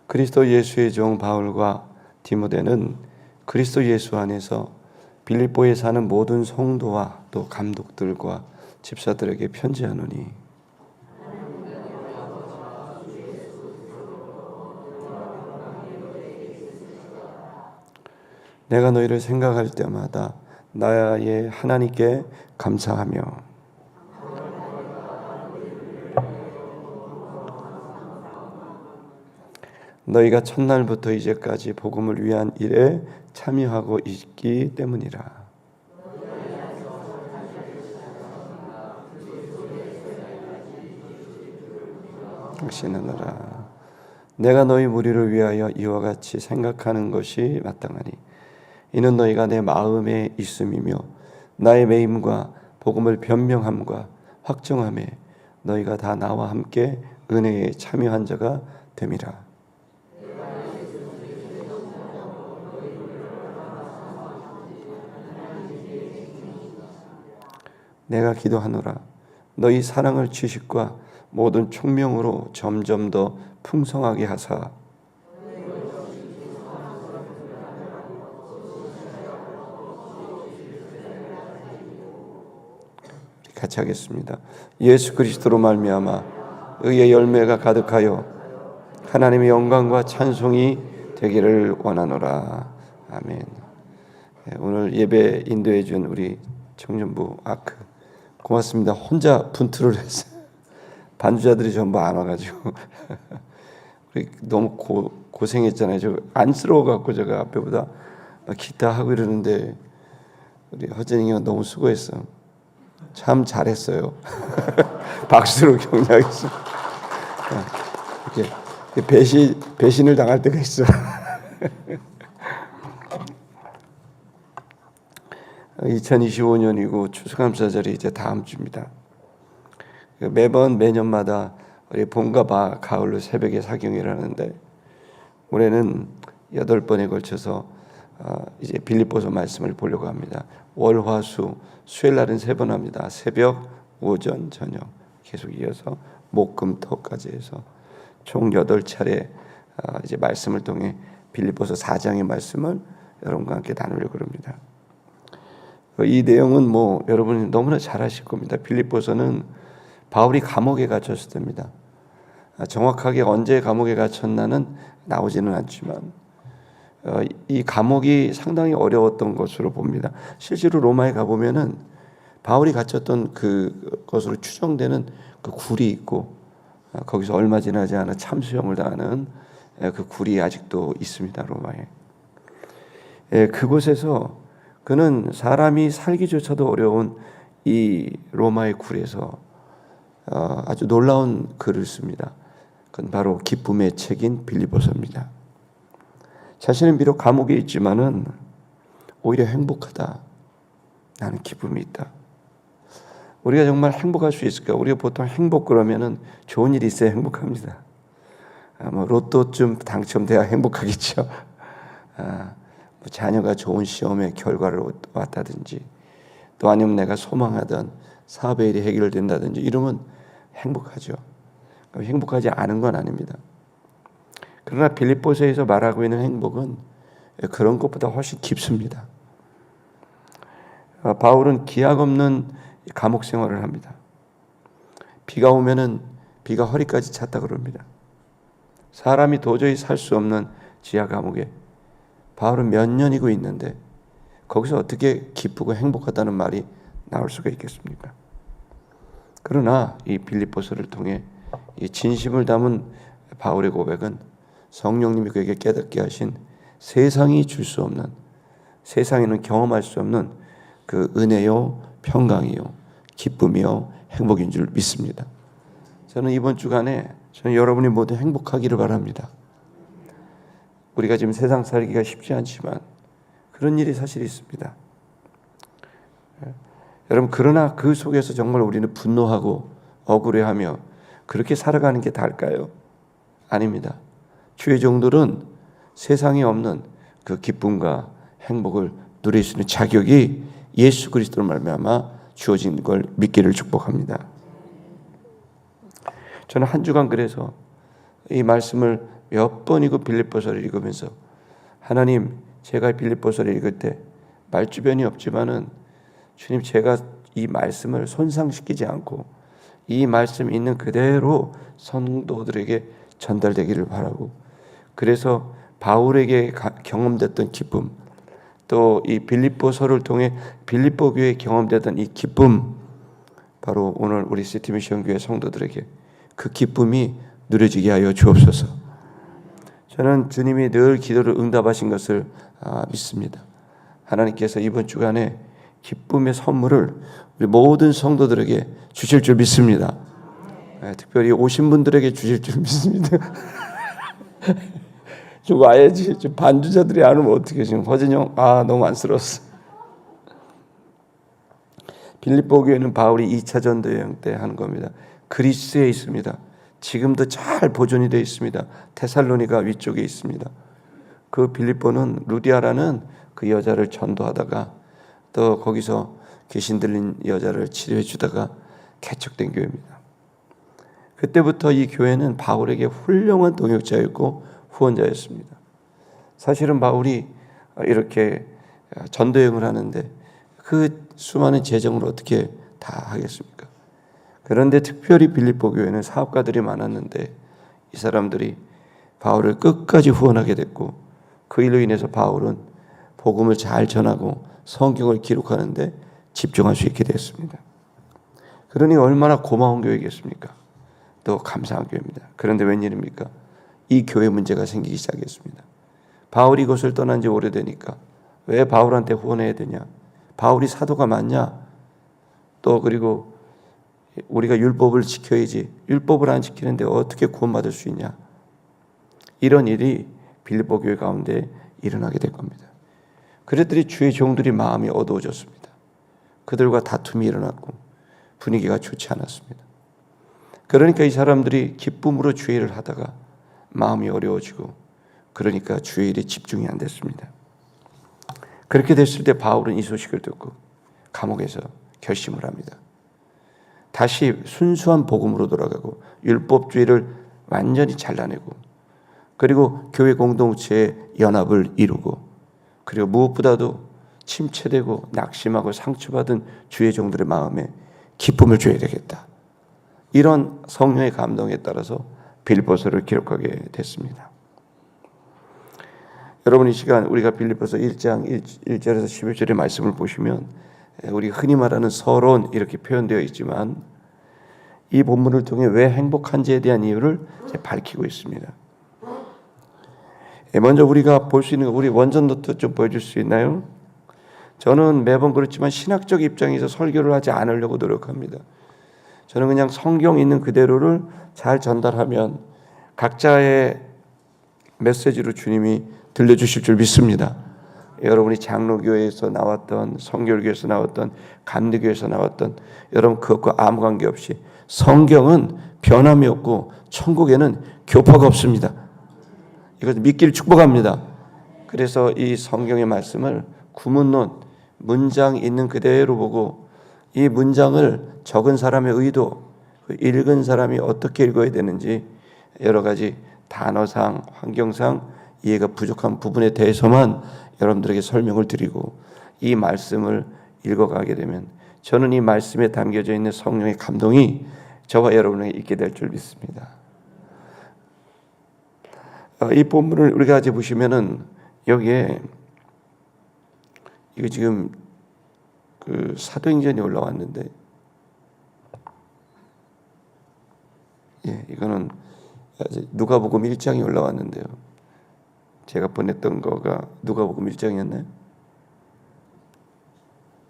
그리스도 예수의 종 바울과 디모데는 그리스도 예수 안에서 빌립보에 사는 모든 성도와 또 감독들과 집사들에게 편지하노니 내가 너희를 생각할 때마다 나의 하나님께 감사하며 너희가 첫날부터 이제까지 복음을 위한 일에 참여하고 있기 때문이라. 당신은으라. 내가 너희 무리를 위하여 이와 같이 생각하는 것이 마땅하니 이는 너희가 내 마음에 있음이며 나의 매임과 복음을 변명함과 확정함에 너희가 다 나와 함께 은혜에 참여한 자가 됨이라. 내가 기도하노라. 너희 사랑을 지식과 모든 총명으로 점점 더 풍성하게 하사 같이 하겠습니다. 예수 그리스도로 말미암아 의의 열매가 가득하여 하나님의 영광과 찬송이 되기를 원하노라. 아멘. 오늘 예배 인도해 준 우리 청년부 아크 고맙습니다. 혼자 분투를 했어요. 반주자들이 전부 안 와가지고 우리 너무 고생했잖아요. 저 안쓰러워갖고 제가 앞에보다 기타 하고 이러는데 우리 허진이가 너무 수고했어. 참 잘했어요. 박수로 격려하겠어. 이렇게 배신을 당할 때가 있어. 2025년이고 추수감사절이 이제 다음 주입니다. 매년마다 우리 봄과 가을로 새벽에 사경회를 하는데 올해는 8번에 걸쳐서 이제 빌립보서 말씀을 보려고 합니다. 월, 화, 수, 수요일 날은 3번 합니다. 새벽, 오전, 저녁 계속 이어서 목, 금, 토까지 해서 총 8차례 이제 말씀을 통해 빌립보서 4장의 말씀을 여러분과 함께 나누려고 합니다. 이 내용은 여러분이 너무나 잘 아실 겁니다. 빌립보서는 바울이 감옥에 갇혔을 때입니다. 정확하게 언제 감옥에 갇혔나는 나오지는 않지만 이 감옥이 상당히 어려웠던 것으로 봅니다. 실제로 로마에 가보면은 바울이 갇혔던 그것으로 추정되는 그 굴이 있고 거기서 얼마 지나지 않아 참수형을 당하는 그 굴이 아직도 있습니다. 로마에. 그곳에서 그는 사람이 살기조차도 어려운 이 로마의 굴에서 아주 놀라운 글을 씁니다. 그건 바로 기쁨의 책인 빌립보서입니다. 자신은 비록 감옥에 있지만은 오히려 행복하다. 나는 기쁨이 있다. 우리가 정말 행복할 수 있을까? 우리가 보통 행복 그러면은 좋은 일이 있어야 행복합니다. 로또쯤 당첨돼야 행복하겠죠. 자녀가 좋은 시험의 결과를 왔다든지 또 아니면 내가 소망하던 사업의 일이 해결된다든지 이러면 행복하죠. 행복하지 않은 건 아닙니다. 그러나 빌립보서에서 말하고 있는 행복은 그런 것보다 훨씬 깊습니다. 바울은 기약 없는 감옥 생활을 합니다. 비가 오면은 비가 허리까지 찼다 그럽니다. 사람이 도저히 살 수 없는 지하 감옥에 바울은 몇 년이고 있는데 거기서 어떻게 기쁘고 행복하다는 말이 나올 수가 있겠습니까? 그러나 이 빌립보서를 통해 이 진심을 담은 바울의 고백은 성령님이 그에게 깨닫게 하신 세상이 줄 수 없는, 세상에는 경험할 수 없는 그 은혜요, 평강이요, 기쁨이요, 행복인 줄 믿습니다. 저는 이번 주간에 여러분이 모두 행복하기를 바랍니다. 우리가 지금 세상 살기가 쉽지 않지만 그런 일이 사실 있습니다. 여러분, 그러나 그 속에서 정말 우리는 분노하고 억울해하며 그렇게 살아가는 게 다일까요? 아닙니다. 주의 종들은 세상에 없는 그 기쁨과 행복을 누릴 수 있는 자격이 예수 그리스도로 말미암아 주어진 걸 믿기를 축복합니다. 저는 한 주간 그래서 이 말씀을 몇 번이고 빌립보서를 읽으면서 하나님, 제가 빌립보서를 읽을 때 말주변이 없지만은 주님, 제가 이 말씀을 손상시키지 않고 이 말씀 있는 그대로 성도들에게 전달되기를 바라고, 그래서 바울에게 경험됐던 기쁨, 또 이 빌립보서를 통해 빌립보 교회에 경험됐던 이 기쁨, 바로 오늘 우리 시티미션 교회 성도들에게 그 기쁨이 누려지게 하여 주옵소서. 저는 주님이 늘 기도를 응답하신 것을 믿습니다. 하나님께서 이번 주간에 기쁨의 선물을 우리 모든 성도들에게 주실 줄 믿습니다. 특별히 오신 분들에게 주실 줄 믿습니다. 좀 와야지. 좀 반주자들이 안 오면 어떻게, 지금 허진영 너무 안쓰러웠어. 빌립보 교회는 바울이 2차 전도 여행 때 하는 겁니다. 그리스에 있습니다. 지금도 잘 보존이 되어 있습니다. 테살로니가 위쪽에 있습니다. 그 빌립보는 루디아라는 그 여자를 전도하다가 또 거기서 귀신 들린 여자를 치료해 주다가 개척된 교회입니다. 그때부터 이 교회는 바울에게 훌륭한 동역자였고 후원자였습니다. 사실은 바울이 이렇게 전도여행을 하는데 그 수많은 재정을 어떻게 다 하겠습니까? 그런데 특별히 빌립보 교회는 사업가들이 많았는데 이 사람들이 바울을 끝까지 후원하게 됐고, 그 일로 인해서 바울은 복음을 잘 전하고 성경을 기록하는데 집중할 수 있게 됐습니다. 그러니 얼마나 고마운 교회겠습니까? 또 감사한 교회입니다. 그런데 웬일입니까? 이 교회 문제가 생기기 시작했습니다. 바울이 이곳을 떠난 지 오래되니까 왜 바울한테 후원해야 되냐? 바울이 사도가 맞냐? 또 그리고 우리가 율법을 지켜야지, 율법을 안 지키는데 어떻게 구원받을 수 있냐? 이런 일이 빌립보 교회 가운데 일어나게 될 겁니다. 그랬더니 주의 종들이 마음이 어두워졌습니다. 그들과 다툼이 일어났고 분위기가 좋지 않았습니다. 그러니까 이 사람들이 기쁨으로 주의 일을 하다가 마음이 어려워지고, 그러니까 주의 일에 집중이 안 됐습니다. 그렇게 됐을 때 바울은 이 소식을 듣고 감옥에서 결심을 합니다. 다시 순수한 복음으로 돌아가고 율법주의를 완전히 잘라내고, 그리고 교회 공동체의 연합을 이루고, 그리고 무엇보다도 침체되고 낙심하고 상처받은 주의 종들의 마음에 기쁨을 줘야 되겠다. 이런 성령의 감동에 따라서 빌립보서를 기록하게 됐습니다. 여러분, 이 시간 우리가 빌립보서 1장 1절에서 11절의 말씀을 보시면 우리 흔히 말하는 서론 이렇게 표현되어 있지만 이 본문을 통해 왜 행복한지에 대한 이유를 밝히고 있습니다. 먼저 우리가 볼 수 있는 우리 원전 노트 좀 보여줄 수 있나요? 저는 매번 그렇지만 신학적 입장에서 설교를 하지 않으려고 노력합니다. 저는 그냥 성경 있는 그대로를 잘 전달하면 각자의 메시지로 주님이 들려주실 줄 믿습니다. 여러분이 장로교회에서 나왔던, 성결교회에서 나왔던, 감리교회에서 나왔던, 여러분 그것과 아무 관계없이 성경은 변함이 없고 천국에는 교파가 없습니다. 이것을 믿기를 축복합니다. 그래서 이 성경의 말씀을 구문론, 문장 있는 그대로 보고 이 문장을 적은 사람의 의도, 읽은 사람이 어떻게 읽어야 되는지 여러 가지 단어상, 환경상 이해가 부족한 부분에 대해서만 여러분들에게 설명을 드리고 이 말씀을 읽어가게 되면 저는 이 말씀에 담겨져 있는 성령의 감동이 저와 여러분에게 있게 될 줄 믿습니다. 이 본문을 우리가 같이 보시면은 여기에 이거 지금 그 사도행전이 올라왔는데, 이거는 누가복음 1장이 올라왔는데요. 제가 보냈던 거가 누가복음 1장이었나요?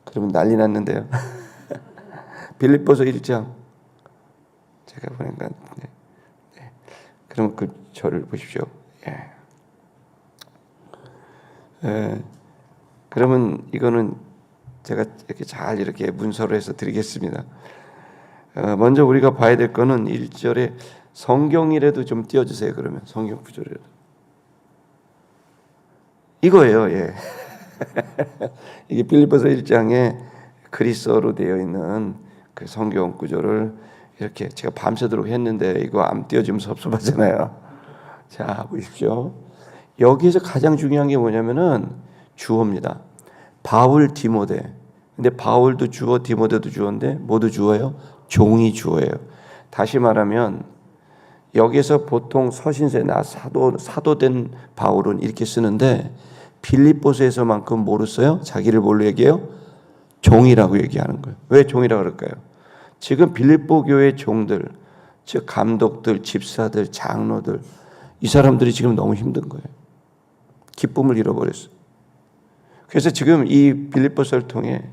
그러면 난리 났는데요. 빌립보서 1장 제가 보낸 건 그러면 그 저를 보십시오. 그러면 이거는 제가 이렇게 잘 이렇게 문서로 해서 드리겠습니다. 먼저 우리가 봐야 될 거는 1절에 성경이라도 좀 띄워주세요. 그러면 성경 구절이라도 이거예요. 이게 빌립보서 1장에 그리스어로 되어 있는 그 성경 구절을 이렇게 제가 밤새도록 했는데 이거 안 띄워주면 섭섭하잖아요. 자, 보십시오. 여기에서 가장 중요한 게 뭐냐면은 주어입니다. 바울, 디모데. 근데 바울도 주어, 디모데도 주어인데 모두 주어예요? 종이 주어예요. 다시 말하면 여기서 보통 서신서나 사도된 바울은 이렇게 쓰는데 빌립보서에서만큼 뭐로 써요? 자기를 뭘로 얘기해요? 종이라고 얘기하는 거예요. 왜 종이라고 그럴까요? 지금 빌립보 교회 종들, 즉 감독들, 집사들, 장로들, 이 사람들이 지금 너무 힘든 거예요. 기쁨을 잃어버렸어요. 그래서 지금 이 빌립보서를 통해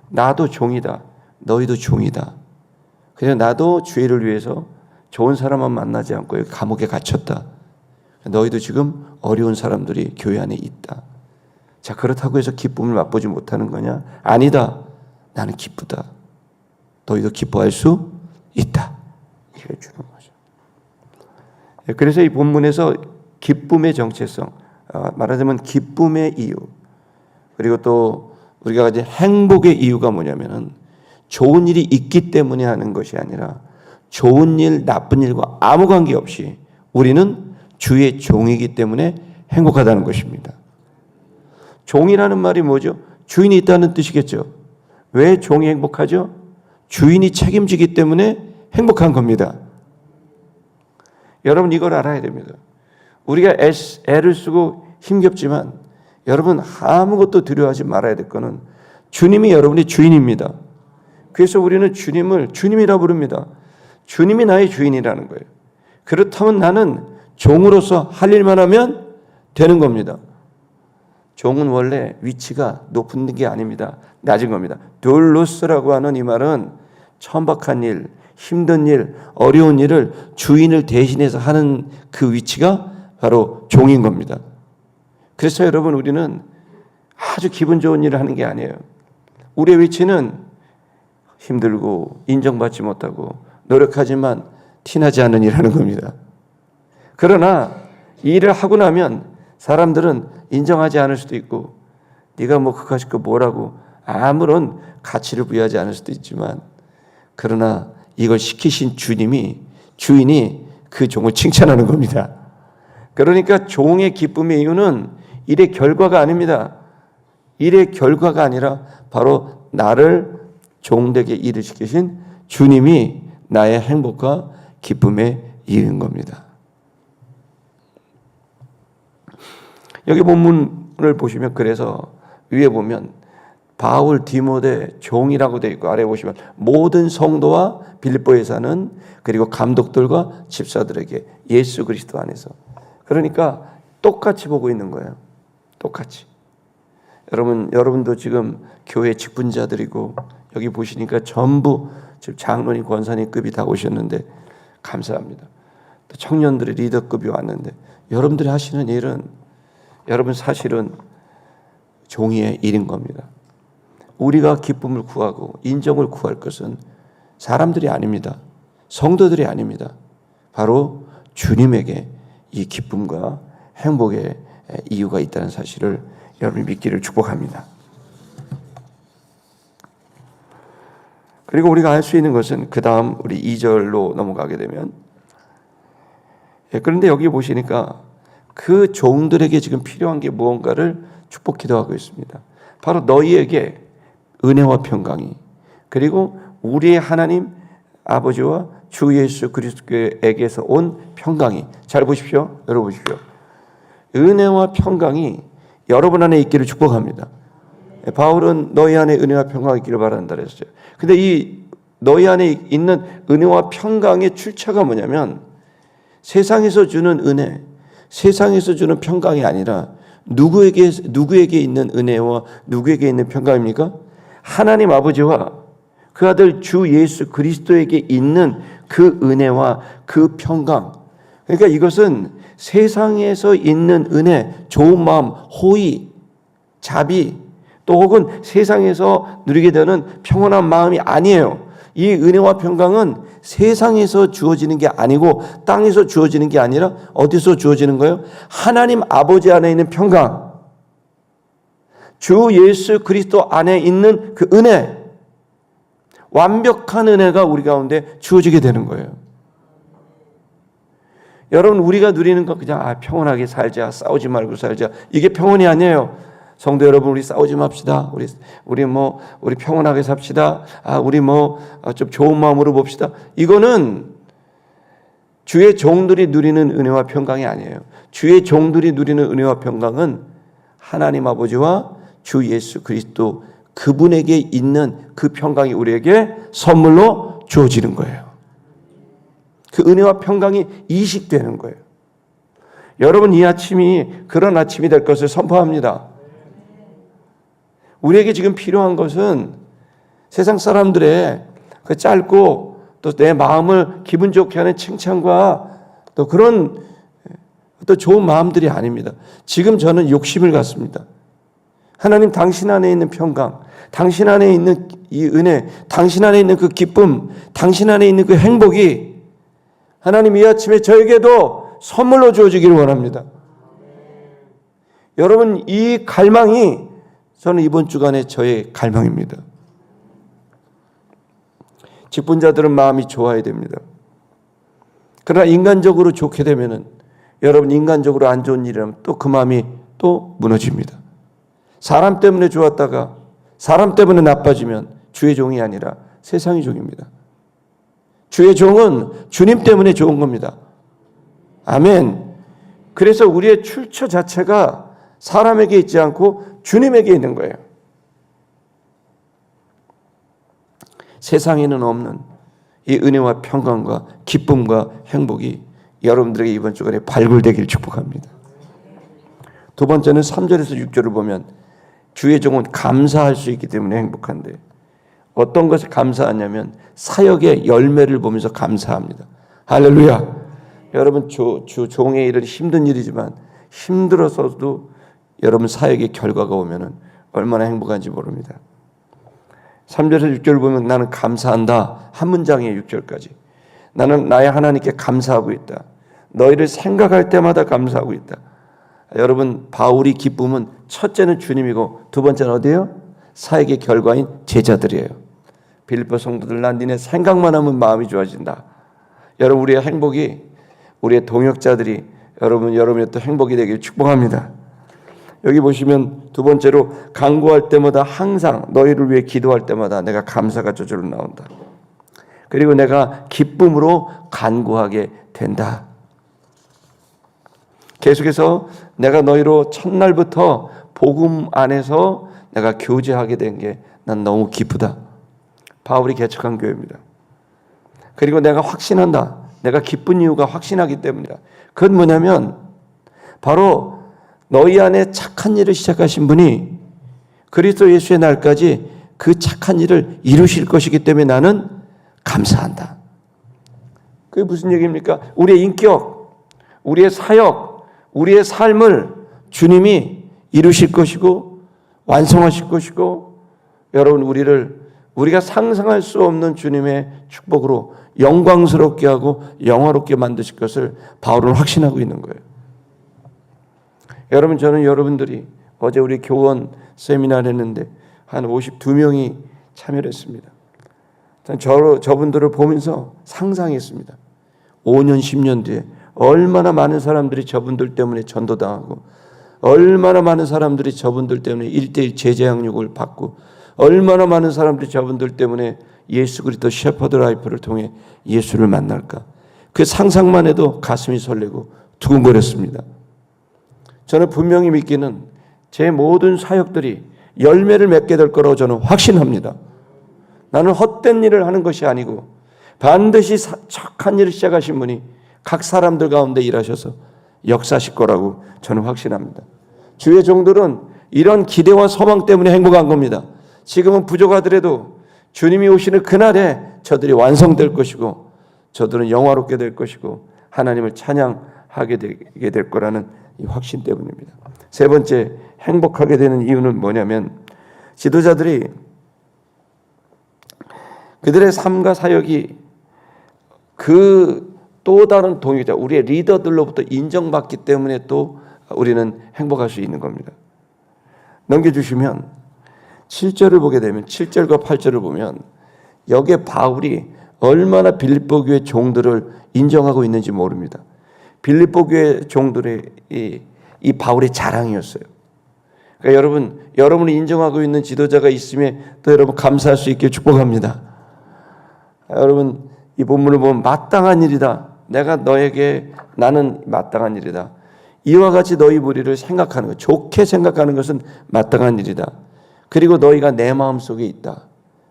나도 종이다, 너희도 종이다. 그래서 나도 주의를 위해서 좋은 사람만 만나지 않고 감옥에 갇혔다. 너희도 지금 어려운 사람들이 교회 안에 있다. 자, 그렇다고 해서 기쁨을 맛보지 못하는 거냐? 아니다. 나는 기쁘다. 너희도 기뻐할 수 있다. 이걸 주는 거죠. 그래서 이 본문에서 기쁨의 정체성, 말하자면 기쁨의 이유, 그리고 또 우리가 가진 행복의 이유가 뭐냐면은 좋은 일이 있기 때문에 하는 것이 아니라 좋은 일, 나쁜 일과 아무 관계없이 우리는 주의 종이기 때문에 행복하다는 것입니다. 종이라는 말이 뭐죠? 주인이 있다는 뜻이겠죠. 왜 종이 행복하죠? 주인이 책임지기 때문에 행복한 겁니다. 여러분 이걸 알아야 됩니다. 우리가 애를 쓰고 힘겹지만 여러분 아무것도 두려워하지 말아야 될 것은 주님이 여러분의 주인입니다. 그래서 우리는 주님을 주님이라 부릅니다. 주님이 나의 주인이라는 거예요. 그렇다면 나는 종으로서 할 일만 하면 되는 겁니다. 종은 원래 위치가 높은 게 아닙니다. 낮은 겁니다. 돌로스라고 하는 이 말은 천박한 일, 힘든 일, 어려운 일을 주인을 대신해서 하는 그 위치가 바로 종인 겁니다. 그래서 여러분 우리는 아주 기분 좋은 일을 하는 게 아니에요. 우리의 위치는 힘들고 인정받지 못하고 노력하지만 티나지 않는 일을 하는 겁니다. 그러나 이 일을 하고 나면 사람들은 인정하지 않을 수도 있고 네가 뭐 그거 가지고 뭐라고 아무런 가치를 부여하지 않을 수도 있지만 그러나 이걸 시키신 주인이 그 종을 칭찬하는 겁니다. 그러니까 종의 기쁨의 이유는 일의 결과가 아닙니다. 일의 결과가 아니라 바로 나를 종되게 일을 시키신 주님이 나의 행복과 기쁨의 이유인 겁니다. 여기 본문을 보시면 그래서 위에 보면 바울, 디모데 종이라고 되어 있고 아래에 보시면 모든 성도와 빌립보에 사는 그리고 감독들과 집사들에게 예수 그리스도 안에서 그러니까 똑같이 보고 있는 거예요. 똑같이. 여러분도 지금 교회 직분자들이고 여기 보시니까 전부 지금 장로님, 권사님급이 다 오셨는데 감사합니다. 또 청년들의 리더급이 왔는데 여러분들이 하시는 일은 여러분 사실은 종이의 일인 겁니다. 우리가 기쁨을 구하고 인정을 구할 것은 사람들이 아닙니다. 성도들이 아닙니다. 바로 주님에게 이 기쁨과 행복의 이유가 있다는 사실을 여러분이 믿기를 축복합니다. 그리고 우리가 알 수 있는 것은 그 다음 우리 2절로 넘어가게 되면 그런데 여기 보시니까 그 종들에게 지금 필요한 게 무언가를 축복 기도하고 있습니다. 바로 너희에게 은혜와 평강이 그리고 우리의 하나님 아버지와 주 예수 그리스도에게서 온 평강이 잘 보십시오. 여러분 보십시오. 은혜와 평강이 여러분 안에 있기를 축복합니다. 바울은 너희 안에 은혜와 평강이 있기를 바란다 그랬어요. 근데 이 너희 안에 있는 은혜와 평강의 출처가 뭐냐면 세상에서 주는 은혜, 세상에서 주는 평강이 아니라 누구에게 있는 은혜와 누구에게 있는 평강입니까? 하나님 아버지와 그 아들 주 예수 그리스도에게 있는 그 은혜와 그 평강. 그러니까 이것은 세상에서 있는 은혜, 좋은 마음, 호의, 자비 또 혹은 세상에서 누리게 되는 평온한 마음이 아니에요. 이 은혜와 평강은 세상에서 주어지는 게 아니고 땅에서 주어지는 게 아니라 어디서 주어지는 거예요? 하나님 아버지 안에 있는 평강, 주 예수 그리스도 안에 있는 그 은혜, 완벽한 은혜가 우리 가운데 주어지게 되는 거예요. 여러분, 우리가 누리는 건 그냥 평온하게 살자, 싸우지 말고 살자, 이게 평온이 아니에요. 성도 여러분, 우리 싸우지 맙시다. 우리 평온하게 삽시다. 우리 좀 좋은 마음으로 봅시다. 이거는 주의 종들이 누리는 은혜와 평강이 아니에요. 주의 종들이 누리는 은혜와 평강은 하나님 아버지와 주 예수 그리스도 그분에게 있는 그 평강이 우리에게 선물로 주어지는 거예요. 그 은혜와 평강이 이식되는 거예요. 여러분, 이 아침이 그런 아침이 될 것을 선포합니다. 우리에게 지금 필요한 것은 세상 사람들의 그 짧고 또 내 마음을 기분 좋게 하는 칭찬과 또 그런 또 좋은 마음들이 아닙니다. 지금 저는 욕심을 갖습니다. 하나님, 당신 안에 있는 평강, 당신 안에 있는 이 은혜, 당신 안에 있는 그 기쁨, 당신 안에 있는 그 행복이 하나님 이 아침에 저에게도 선물로 주어지기를 원합니다. 여러분, 이 갈망이 저는 이번 주간에 저의 갈망입니다. 직분자들은 마음이 좋아야 됩니다. 그러나 인간적으로 좋게 되면은 여러분, 인간적으로 안 좋은 일이라면 또 그 마음이 또 무너집니다. 사람 때문에 좋았다가 사람 때문에 나빠지면 주의 종이 아니라 세상의 종입니다. 주의 종은 주님 때문에 좋은 겁니다. 아멘. 그래서 우리의 출처 자체가 사람에게 있지 않고 주님에게 있는 거예요. 세상에는 없는 이 은혜와 평강과 기쁨과 행복이 여러분들에게 이번 주간에 발굴되기를 축복합니다. 두 번째는 3절에서 6절을 보면 주의 종은 감사할 수 있기 때문에 행복한데, 어떤 것에 감사하냐면 사역의 열매를 보면서 감사합니다. 할렐루야. 여러분, 종의 일은 힘든 일이지만 힘들어서도 여러분 사역의 결과가 오면 얼마나 행복한지 모릅니다. 3절에서 6절을 보면 나는 감사한다. 한 문장이에요. 6절까지. 나는 나의 하나님께 감사하고 있다. 너희를 생각할 때마다 감사하고 있다. 여러분, 바울이 기쁨은 첫째는 주님이고 두 번째는 어디예요? 사역의 결과인 제자들이에요. 빌립보 성도들, 난 니네 생각만 하면 마음이 좋아진다. 여러분, 우리의 행복이 우리의 동역자들이 여러분의 또 행복이 되길 축복합니다. 여기 보시면 두 번째로 간구할 때마다 항상 너희를 위해 기도할 때마다 내가 감사가 저절로 나온다. 그리고 내가 기쁨으로 간구하게 된다. 계속해서 내가 너희로 첫날부터 복음 안에서 내가 교제하게 된 게 난 너무 기쁘다. 바울이 개척한 교회입니다. 그리고 내가 확신한다. 내가 기쁜 이유가 확신하기 때문이다. 그건 뭐냐면 바로 너희 안에 착한 일을 시작하신 분이 그리스도 예수의 날까지 그 착한 일을 이루실 것이기 때문에 나는 감사한다. 그게 무슨 얘기입니까? 우리의 인격, 우리의 사역, 우리의 삶을 주님이 이루실 것이고 완성하실 것이고, 여러분, 우리가 상상할 수 없는 주님의 축복으로 영광스럽게 하고 영화롭게 만드실 것을 바울은 확신하고 있는 거예요. 여러분, 저는 여러분들이 어제 우리 교원 세미나를 했는데 한 52명이 참여를 했습니다. 저분들을 보면서 상상했습니다. 5년, 10년 뒤에 얼마나 많은 사람들이 저분들 때문에 전도당하고, 얼마나 많은 사람들이 저분들 때문에 1:1 제자 양육을 받고, 얼마나 많은 사람들이 저분들 때문에 예수 그리스도 셰퍼드 라이프를 통해 예수를 만날까. 그 상상만 해도 가슴이 설레고 두근거렸습니다. 저는 분명히 믿기는 제 모든 사역들이 열매를 맺게 될 거라고 저는 확신합니다. 나는 헛된 일을 하는 것이 아니고 반드시 착한 일을 시작하신 분이 각 사람들 가운데 일하셔서 역사하실 거라고 저는 확신합니다. 주의 종들은 이런 기대와 소망 때문에 행복한 겁니다. 지금은 부족하더라도 주님이 오시는 그날에 저들이 완성될 것이고 저들은 영화롭게 될 것이고 하나님을 찬양하게 되게 될 거라는 이 확신 때문입니다. 세 번째, 행복하게 되는 이유는 뭐냐면 지도자들이 그들의 삶과 사역이 그 또 다른 동역자, 우리의 리더들로부터 인정받기 때문에 또 우리는 행복할 수 있는 겁니다. 넘겨주시면 7절을 보게 되면 7절과 8절을 보면 여기에 바울이 얼마나 빌립보 교회 종들을 인정하고 있는지 모릅니다. 빌립보 교회 종들의 이 바울의 자랑이었어요. 그러니까 여러분이 인정하고 있는 지도자가 있음에 또 여러분 감사할 수 있게 축복합니다. 여러분 이 본문을 보면 마땅한 일이다. 나는 마땅한 일이다. 이와 같이 너희 무리를 생각하는 것, 좋게 생각하는 것은 마땅한 일이다. 그리고 너희가 내 마음속에 있다.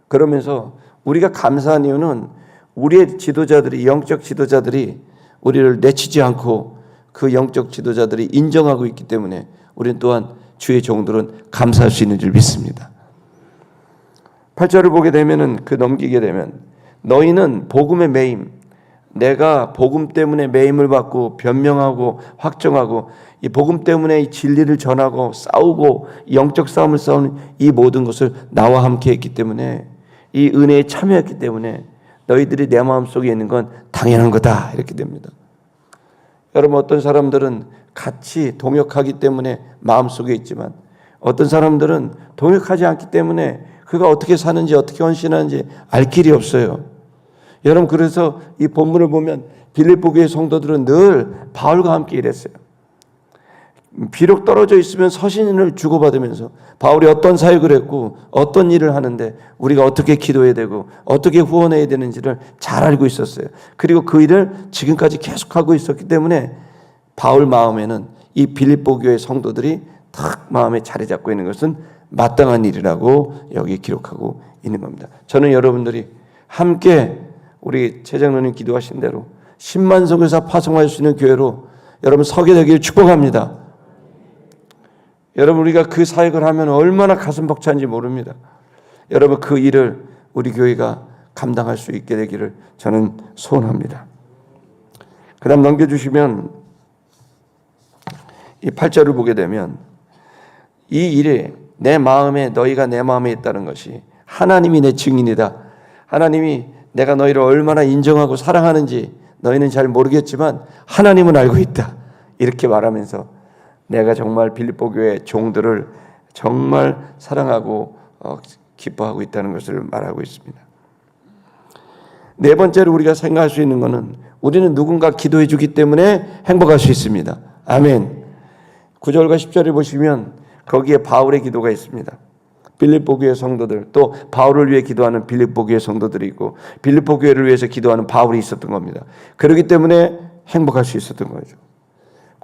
그러면서 우리가 감사한 이유는 우리의 지도자들이, 영적 지도자들이 우리를 내치지 않고 그 영적 지도자들이 인정하고 있기 때문에 우리는 또한 주의 종들은 감사할 수 있는 줄 믿습니다. 8절을 보게 되면은 넘기게 되면 너희는 복음의 매임, 내가 복음 때문에 매임을 받고 변명하고 확정하고 이 복음 때문에 이 진리를 전하고 싸우고 영적 싸움을 싸우는 이 모든 것을 나와 함께 했기 때문에 이 은혜에 참여했기 때문에 너희들이 내 마음속에 있는 건 당연한 거다 이렇게 됩니다. 여러분 어떤 사람들은 같이 동역하기 때문에 마음속에 있지만 어떤 사람들은 동역하지 않기 때문에 그가 어떻게 사는지 어떻게 헌신하는지 알 길이 없어요. 여러분 그래서 이 본문을 보면 빌립보 교회 성도들은 늘 바울과 함께 일했어요. 비록 떨어져 있으면 서신을 주고받으면서 바울이 어떤 사역을 했고 어떤 일을 하는데 우리가 어떻게 기도해야 되고 어떻게 후원해야 되는지를 잘 알고 있었어요. 그리고 그 일을 지금까지 계속하고 있었기 때문에 바울 마음에는 이 빌립보 교회 성도들이 탁 마음에 자리 잡고 있는 것은 마땅한 일이라고 여기 기록하고 있는 겁니다. 저는 여러분들이 함께 우리 최장로님 기도하신 대로 10만 성교사 파송할 수 있는 교회로 여러분 서게 되기를 축복합니다. 여러분 우리가 그 사역을 하면 얼마나 가슴 벅찬지 모릅니다. 여러분 그 일을 우리 교회가 감당할 수 있게 되기를 저는 소원합니다. 그 다음 넘겨주시면 이 8절을 보게 되면 이 일에 너희가 내 마음에 있다는 것이 하나님이 내 증인이다. 하나님이 내가 너희를 얼마나 인정하고 사랑하는지 너희는 잘 모르겠지만 하나님은 알고 있다. 이렇게 말하면서 내가 정말 빌립보 교회 종들을 정말 사랑하고 기뻐하고 있다는 것을 말하고 있습니다. 네 번째로 우리가 생각할 수 있는 것은 우리는 누군가 기도해 주기 때문에 행복할 수 있습니다. 아멘. 9절과 10절을 보시면 거기에 바울의 기도가 있습니다. 빌립보 교회 성도들, 또 바울을 위해 기도하는 빌립보 교회 성도들이 있고 빌립보 교회를 위해서 기도하는 바울이 있었던 겁니다. 그렇기 때문에 행복할 수 있었던 거죠.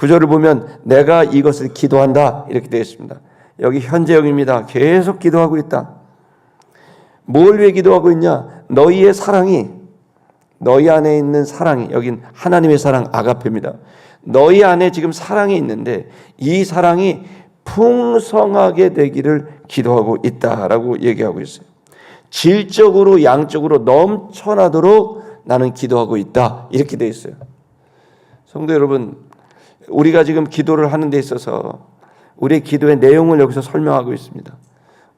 9절을 보면 내가 이것을 기도한다 이렇게 되어 있습니다. 여기 현재형입니다. 계속 기도하고 있다. 뭘 위해 기도하고 있냐? 너희의 사랑이, 너희 안에 있는 사랑이, 여긴 하나님의 사랑 아가페입니다. 너희 안에 지금 사랑이 있는데 이 사랑이 풍성하게 되기를 기도하고 있다라고 얘기하고 있어요. 질적으로 양적으로 넘쳐나도록 나는 기도하고 있다 이렇게 되어 있어요. 성도 여러분, 우리가 지금 기도를 하는 데 있어서 우리의 기도의 내용을 여기서 설명하고 있습니다.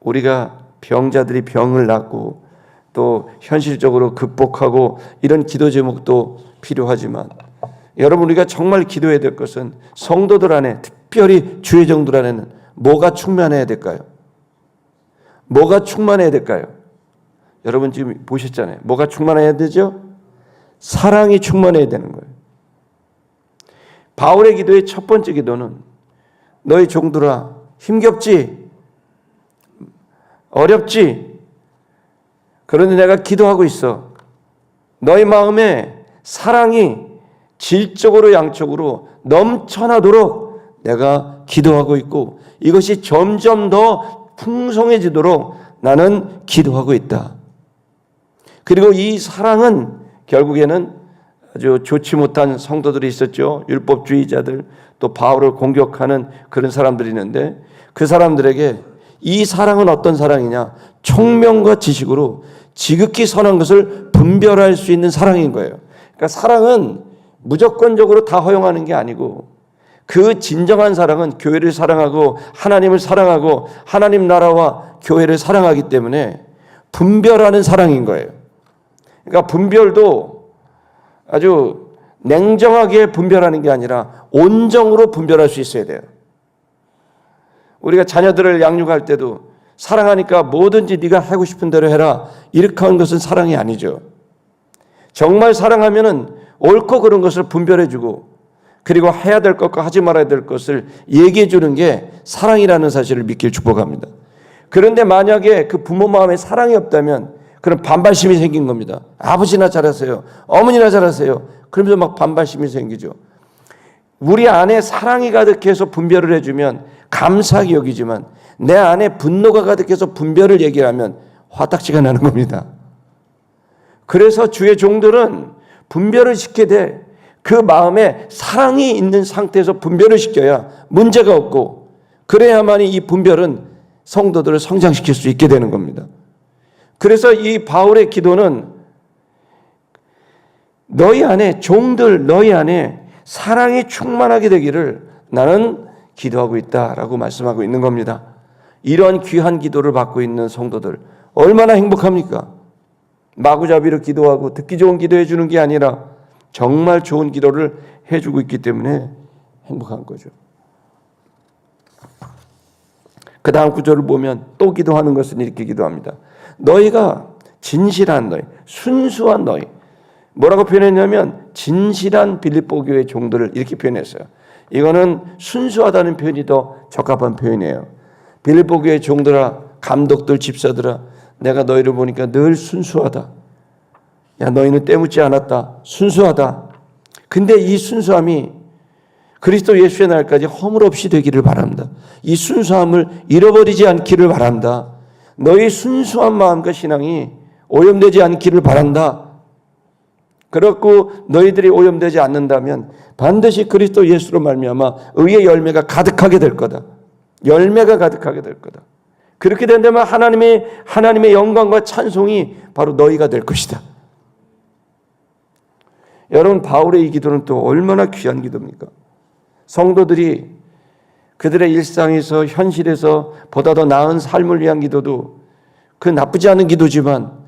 우리가 병자들이 병을 낫고 또 현실적으로 극복하고 이런 기도 제목도 필요하지만 여러분 우리가 정말 기도해야 될 것은 성도들 안에 특별히 주의 종들 안에는 뭐가 충만해야 될까요? 뭐가 충만해야 될까요? 여러분 지금 보셨잖아요. 뭐가 충만해야 되죠? 사랑이 충만해야 되는 거예요. 바울의 기도의 첫 번째 기도는 너희 종들아 힘겹지? 어렵지? 그런데 내가 기도하고 있어. 너희 마음에 사랑이 질적으로 양적으로 넘쳐나도록 내가 기도하고 있고 이것이 점점 더 풍성해지도록 나는 기도하고 있다. 그리고 이 사랑은 결국에는 아주 좋지 못한 성도들이 있었죠. 율법주의자들, 또 바울을 공격하는 그런 사람들이 있는데 그 사람들에게 이 사랑은 어떤 사랑이냐? 총명과 지식으로 지극히 선한 것을 분별할 수 있는 사랑인 거예요. 그러니까 사랑은 무조건적으로 다 허용하는 게 아니고 그 진정한 사랑은 교회를 사랑하고 하나님을 사랑하고 하나님 나라와 교회를 사랑하기 때문에 분별하는 사랑인 거예요. 그러니까 분별도 아주 냉정하게 분별하는 게 아니라 온정으로 분별할 수 있어야 돼요. 우리가 자녀들을 양육할 때도 사랑하니까 뭐든지 네가 하고 싶은 대로 해라 이렇게 하는 것은 사랑이 아니죠. 정말 사랑하면은 옳고 그른 것을 분별해주고 그리고 해야 될 것과 하지 말아야 될 것을 얘기해 주는 게 사랑이라는 사실을 믿길 축복합니다. 그런데 만약에 그 부모 마음에 사랑이 없다면 그런 반발심이 생긴 겁니다. 아버지나 잘하세요. 어머니나 잘하세요. 그러면서 막 반발심이 생기죠. 우리 안에 사랑이 가득해서 분별을 해주면 감사하게 여기지만 내 안에 분노가 가득해서 분별을 얘기하면 화딱지가 나는 겁니다. 그래서 주의 종들은 분별을 시켜야 돼. 그 마음에 사랑이 있는 상태에서 분별을 시켜야 문제가 없고 그래야만이 이 분별은 성도들을 성장시킬 수 있게 되는 겁니다. 그래서 이 바울의 기도는 너희 안에 종들 너희 안에 사랑이 충만하게 되기를 나는 기도하고 있다라고 말씀하고 있는 겁니다. 이러한 귀한 기도를 받고 있는 성도들 얼마나 행복합니까? 마구잡이로 기도하고 듣기 좋은 기도해 주는 게 아니라 정말 좋은 기도를 해주고 있기 때문에 행복한 거죠. 그 다음 구절을 보면 또 기도하는 것은 이렇게 기도합니다. 너희가 진실한 너희, 순수한 너희. 뭐라고 표현했냐면 진실한 빌립보 교회 종들을 이렇게 표현했어요. 이거는 순수하다는 표현이 더 적합한 표현이에요. 빌립보 교회 종들아, 감독들, 집사들아, 내가 너희를 보니까 늘 순수하다. 야, 너희는 때묻지 않았다. 순수하다. 근데 이 순수함이 그리스도 예수의 날까지 허물 없이 되기를 바랍니다. 이 순수함을 잃어버리지 않기를 바란다. 너희 순수한 마음과 신앙이 오염되지 않기를 바란다. 그렇고 너희들이 오염되지 않는다면 반드시 그리스도 예수로 말미암아 의의 열매가 가득하게 될 거다. 열매가 가득하게 될 거다. 그렇게 된다면 하나님의 영광과 찬송이 바로 너희가 될 것이다. 여러분, 바울의 이 기도는 또 얼마나 귀한 기도입니까? 성도들이 그들의 일상에서 현실에서 보다 더 나은 삶을 위한 기도도 그 나쁘지 않은 기도지만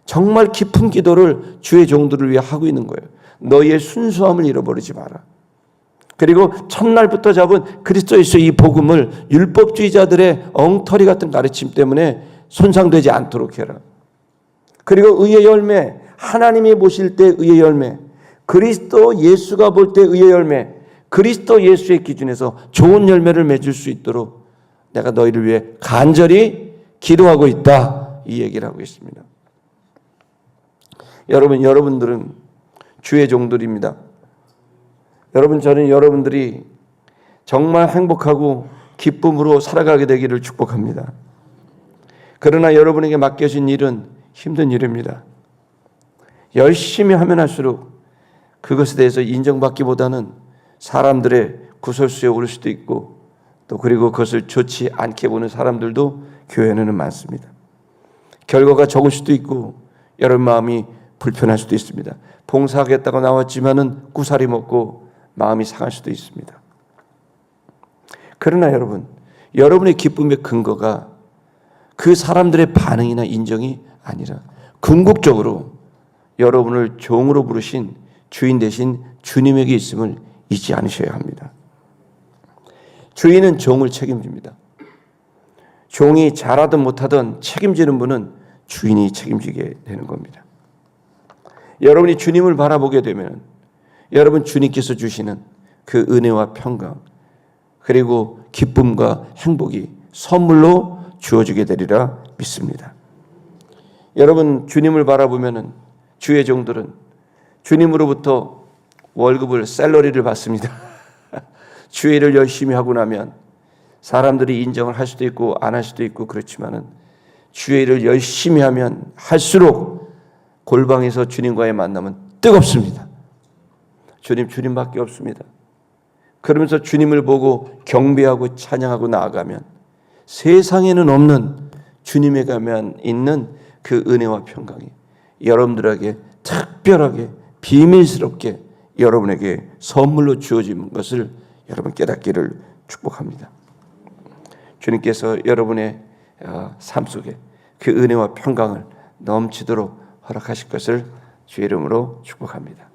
정말 깊은 기도를 주의 종들을 위해 하고 있는 거예요. 너희의 순수함을 잃어버리지 마라. 그리고 첫날부터 잡은 그리스도 예수의 이 복음을 율법주의자들의 엉터리 같은 가르침 때문에 손상되지 않도록 해라. 그리고 의의 열매, 하나님이 보실 때 의의 열매, 그리스도 예수가 볼 때 의의 열매, 그리스도 예수의 기준에서 좋은 열매를 맺을 수 있도록 내가 너희를 위해 간절히 기도하고 있다. 이 얘기를 하고 있습니다. 여러분들은 주의 종들입니다. 저는 여러분들이 정말 행복하고 기쁨으로 살아가게 되기를 축복합니다. 그러나 여러분에게 맡겨진 일은 힘든 일입니다. 열심히 하면 할수록 그것에 대해서 인정받기보다는 사람들의 구설수에 오를 수도 있고 또 그리고 그것을 좋지 않게 보는 사람들도 교회에는 많습니다. 결과가 적을 수도 있고 여러분 마음이 불편할 수도 있습니다. 봉사하겠다고 나왔지만은 구사리 먹고 마음이 상할 수도 있습니다. 그러나 여러분의 기쁨의 근거가 그 사람들의 반응이나 인정이 아니라 궁극적으로 여러분을 종으로 부르신 주인 되신 주님에게 있음을 잊지 않으셔야 합니다. 주인은 종을 책임집니다. 종이 잘하든 못하든 책임지는 분은 주인이 책임지게 되는 겁니다. 여러분이 주님을 바라보게 되면 여러분 주님께서 주시는 그 은혜와 평강 그리고 기쁨과 행복이 선물로 주어지게 되리라 믿습니다. 여러분 주님을 바라보면 주의 종들은 주님으로부터 월급을 샐러리를 받습니다. 주의를 열심히 하고 나면 사람들이 인정을 할 수도 있고 안 할 수도 있고 그렇지만은 주의를 열심히 하면 할수록 골방에서 주님과의 만남은 뜨겁습니다. 주님밖에 없습니다. 그러면서 주님을 보고 경배하고 찬양하고 나아가면 세상에는 없는 주님에게만 있는 그 은혜와 평강이 여러분들에게 특별하게 비밀스럽게 여러분에게 선물로 주어진 것을 여러분 깨닫기를 축복합니다. 주님께서 여러분의 삶 속에 그 은혜와 평강을 넘치도록 허락하실 것을 주의 이름으로 축복합니다.